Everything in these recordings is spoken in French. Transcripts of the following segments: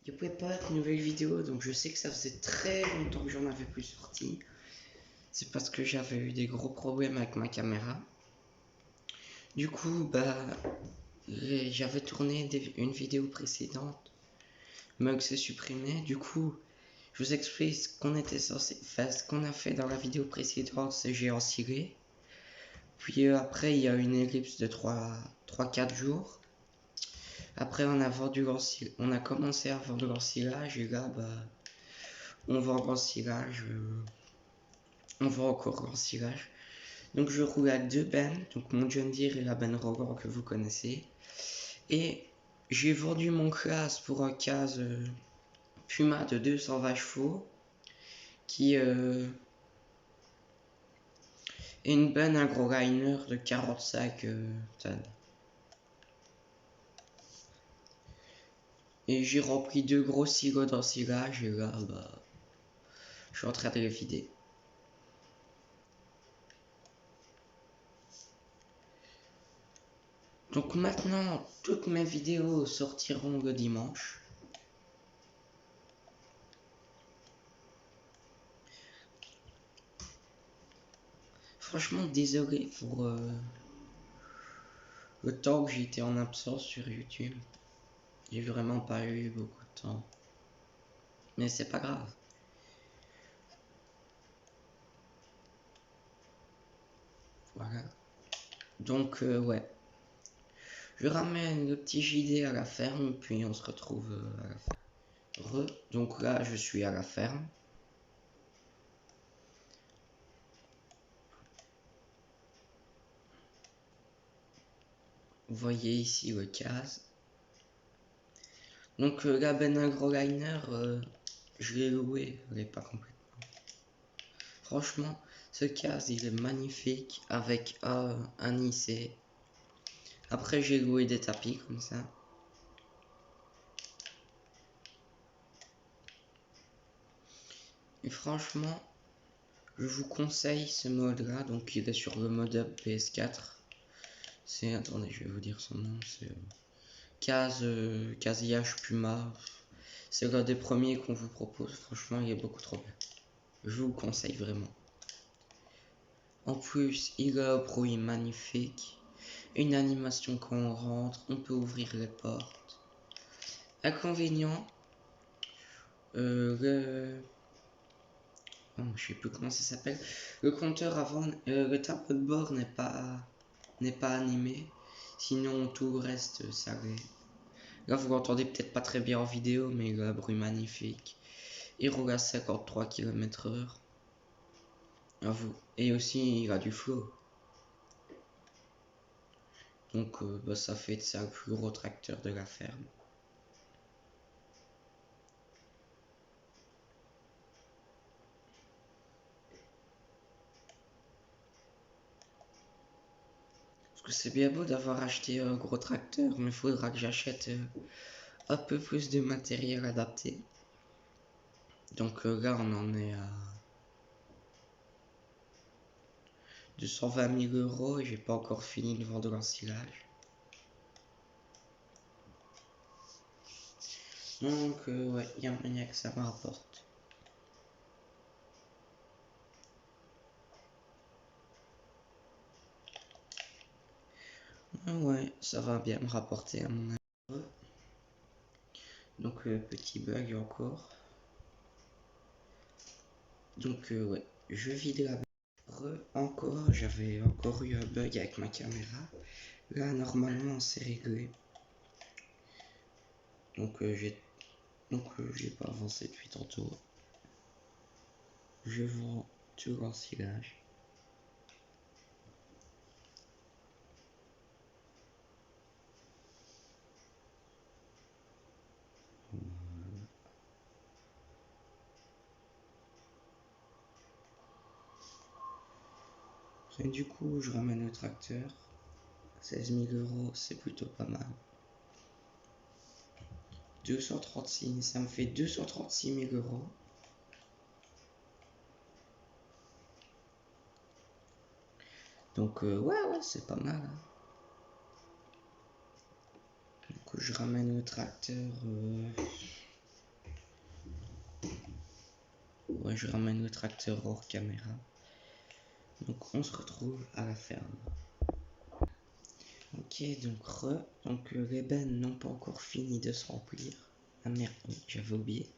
Je pouvais pas être une nouvelle vidéo, donc je sais que ça faisait très longtemps que j'en avais plus sorti. C'est parce que j'avais eu des gros problèmes avec ma caméra. Du coup, j'avais tourné une vidéo précédente, Mug s'est supprimé. Du coup, je vous explique ce qu'on était censé faire, ce qu'on a fait dans la vidéo précédente, c'est j'ai oscillé. Puis après, il y a une ellipse de 3-4 jours. Après, on a commencé à vendre l'ensilage et là, on vend l'ensilage. On vend encore l'ensilage. Donc, je roule avec deux bennes, donc mon John Deere et la benne Rogan que vous connaissez. Et j'ai vendu mon classe pour un case Puma de 220 chevaux qui est une benne agroliner de 45 tonnes. Et j'ai rempli deux gros silos d'ensilage et là, je suis en train de les vider. Donc maintenant, toutes mes vidéos sortiront le dimanche. Franchement, désolé pour le temps que j'ai été en absence sur YouTube. J'ai vraiment pas eu beaucoup de temps. Mais c'est pas grave. Voilà. Donc, ouais. Je ramène le petit JD à la ferme, puis on se retrouve à la ferme. Donc là, je suis à la ferme. Vous voyez ici le case. Donc la benne agroliner, je l'ai loué, elle n'est pas complètement. Franchement, ce case, il est magnifique avec un IC. Après, j'ai loué des tapis comme ça. Et franchement, je vous conseille ce mode là, donc il est sur le mode PS4. C'est, attendez, je vais vous dire son nom, c'est Casillage Puma. C'est l'un des premiers qu'on vous propose, franchement il est beaucoup trop bien. Je vous conseille vraiment. En plus, il a un bruit magnifique, une animation quand on rentre, on peut ouvrir les portes. Inconvénient, je sais plus comment ça s'appelle. Le compteur avant, le tableau de bord n'est pas animé. Sinon tout reste salé. Là vous l'entendez peut-être pas très bien en vidéo, mais il a un bruit magnifique. Il roule à 53 km/h. Et aussi il a du flow. Donc ça fait de ça le plus gros tracteur de la ferme. Parce que c'est bien beau d'avoir acheté un gros tracteur, mais il faudra que j'achète un peu plus de matériel adapté. Donc là on en est à 220 000 euros et j'ai pas encore fini de vendre l'ensilage. Donc ouais, il y a moyen que ça me rapporte. Ouais, ça va bien me rapporter à mon avis. Donc petit bug encore. Donc ouais, je vide la encore, j'avais encore eu un bug avec ma caméra. Là normalement c'est réglé. Donc j'ai pas avancé depuis tantôt. Je vends tout l'ensilage. Et du coup je ramène le tracteur. 16 000 euros, c'est plutôt pas mal. 236, ça me fait 236 000 euros. Donc ouais, c'est pas mal. Hein. Donc je ramène le tracteur. ouais, je ramène le tracteur hors caméra. Donc on se retrouve à la ferme. Ok, donc les bennes n'ont pas encore fini de se remplir. Ah merde, oui, j'avais oublié.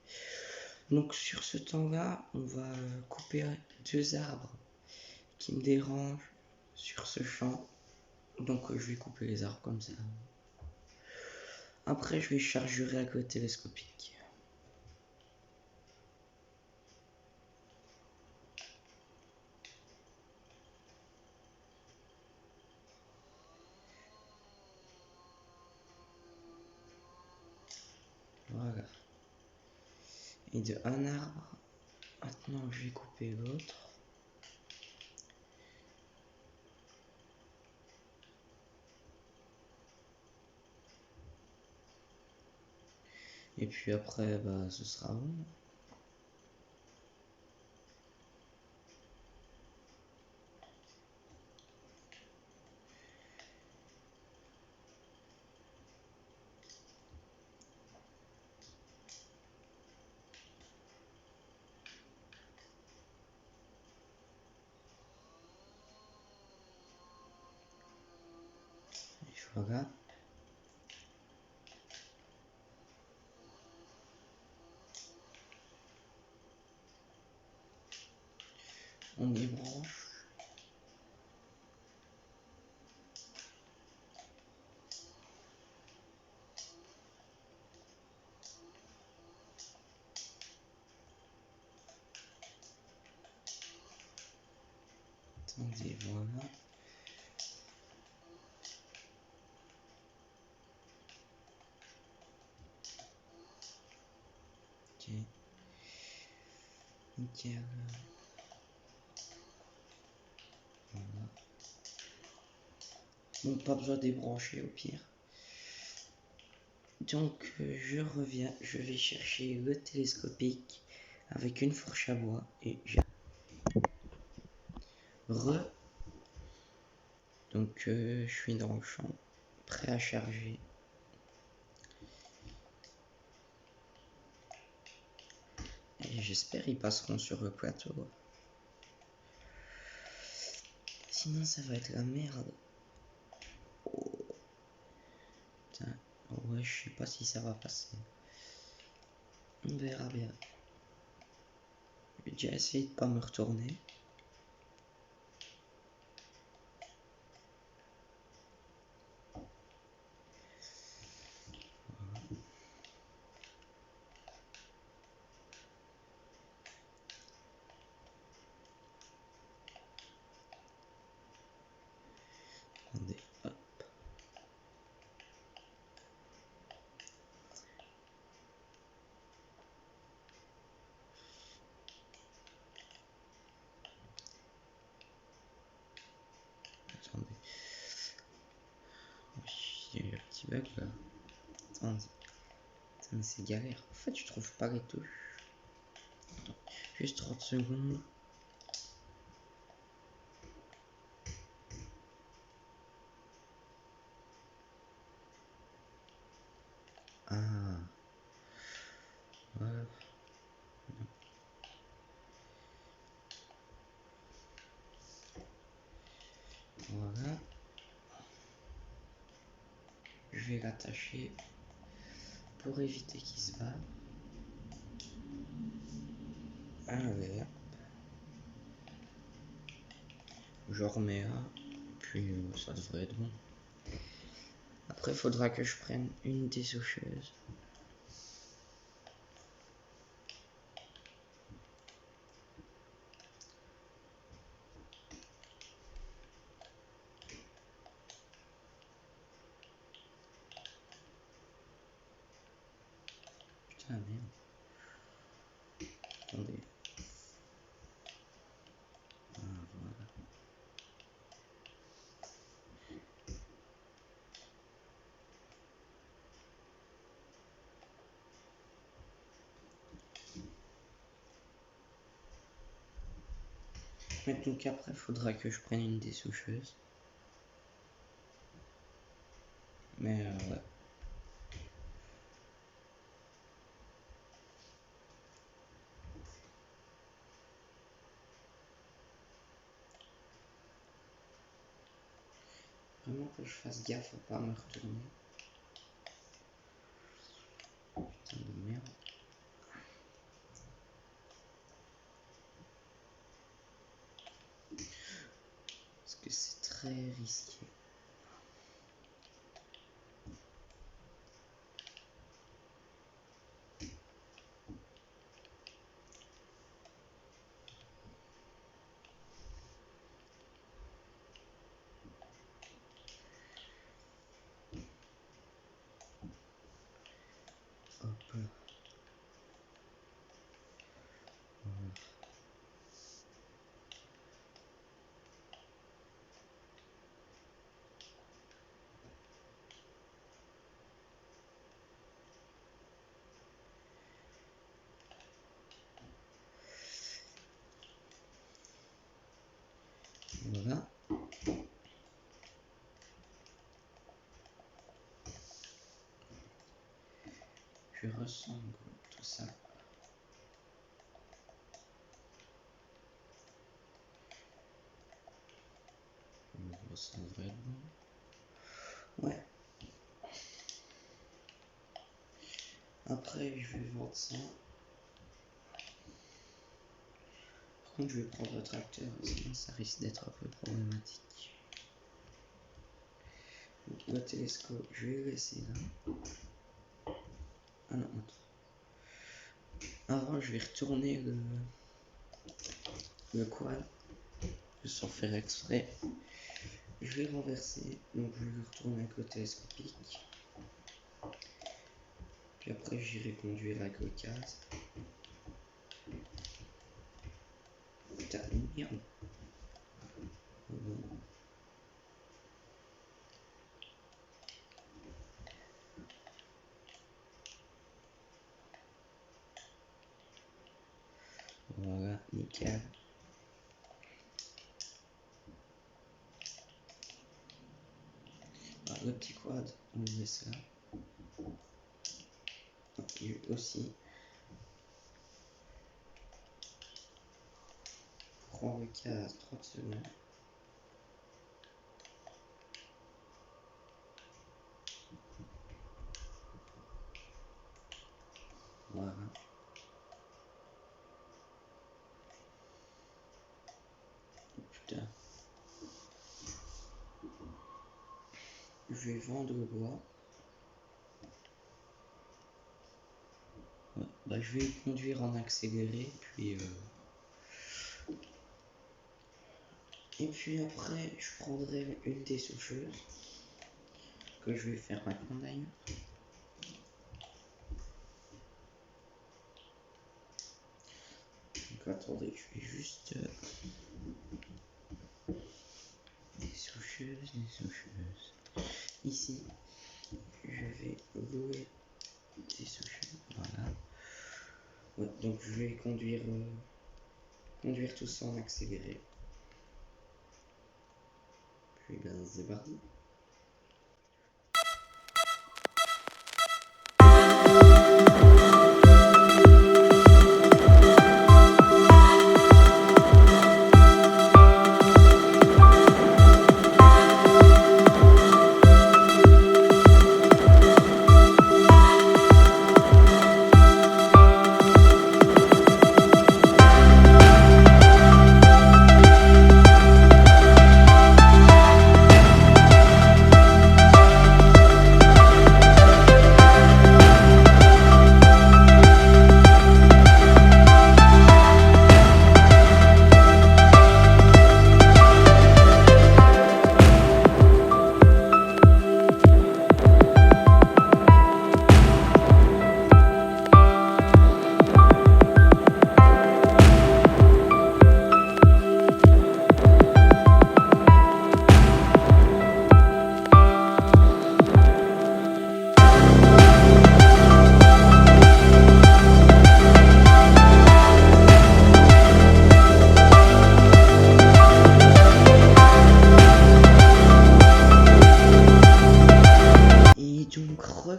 Donc sur ce temps-là, on va couper 2 arbres qui me dérangent sur ce champ. Donc je vais couper les arbres comme ça. Après je vais charger avec le télescopique. Voilà. Et de un arbre, maintenant je vais couper l'autre. Et puis après, bah, ce sera bon. Et voilà. On débranche. Attendez, voilà. Ok. Nickel. Voilà. Bon, pas besoin de débrancher au pire. Donc je reviens, je vais chercher le télescopique avec une fourche à bois et j'ai donc je suis dans le champ, prêt à charger. Et j'espère ils passeront sur le plateau. Sinon ça va être la merde. Oh. Putain. Ouais, je sais pas si ça va passer. On verra bien. Je vais déjà essayer de pas me retourner. Attendez, hop. Attendez. Il y a eu un petit bug là. Attendez. Putain, mais c'est galère. En fait, je trouve pas les touches. Juste 30 secondes. Ah. Voilà. Voilà. Je vais l'attacher pour éviter qu'il se barre. Allez. Je remets là. Puis ça devrait être bon. Après, il faudra que je prenne une dessoucheuse. Putain, merde. Attendez. Ah, voilà. Mais donc après, il faudra que je prenne une dessoucheuse. Mais ouais. vraiment que je fasse gaffe à pas me retourner. Putain de merde. Parce que c'est très risqué. Hop. Voilà. Je ressens tout ça. Ça devrait être bon. Ouais. Après, je vais vendre ça. Par contre, je vais prendre le tracteur, sinon ça risque d'être un peu problématique. Donc, le télescope, je vais le laisser là. Ah non, attends. Avant, je vais retourner le quad, sans faire exprès. Je vais renverser, donc je vais le retourner avec le télescopique. Puis après, j'irai conduire avec le casque. Putain, merde. Voilà, nickel. Ah, le petit quad, on le laisse là. Lui aussi. Prends le casque 30 secondes. Voilà. Putain. Je vais vendre le bois. Ouais, bah, je vais conduire en accéléré, puis et puis après, je prendrai une des soucheuses que je vais faire maintenant d'ailleurs. Donc attendez, je vais juste des soucheuses. Ici, je vais louer des soucheuses. Voilà. Ouais, donc je vais conduire tout ça en accéléré. Puis ben c'est parti.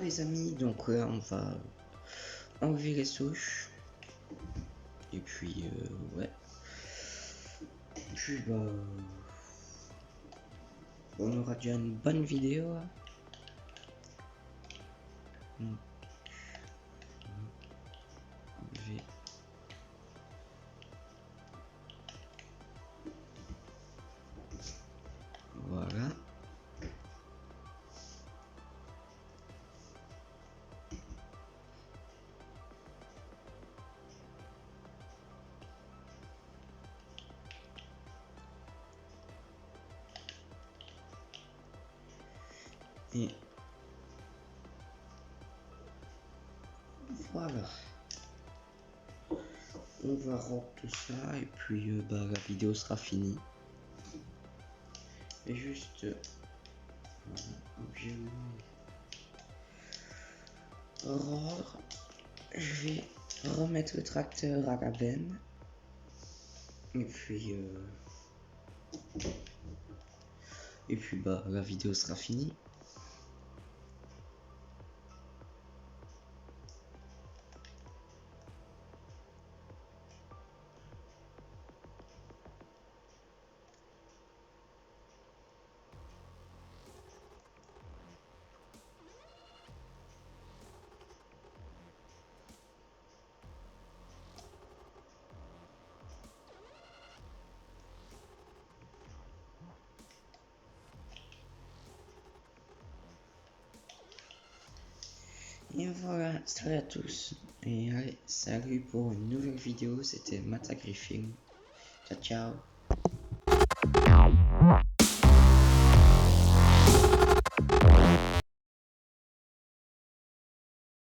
Les amis, donc là on va enlever les souches et puis ouais, puis bah On aura déjà une bonne vidéo. Hein. Donc, voilà. Et voilà. On va rendre tout ça et puis la vidéo sera finie. Et juste rendre. Je vais remettre le tracteur à la benne. Et puis la vidéo sera finie. Et voilà, salut à tous. Et allez, salut pour une nouvelle vidéo. C'était Mata Griffin. Ciao, ciao.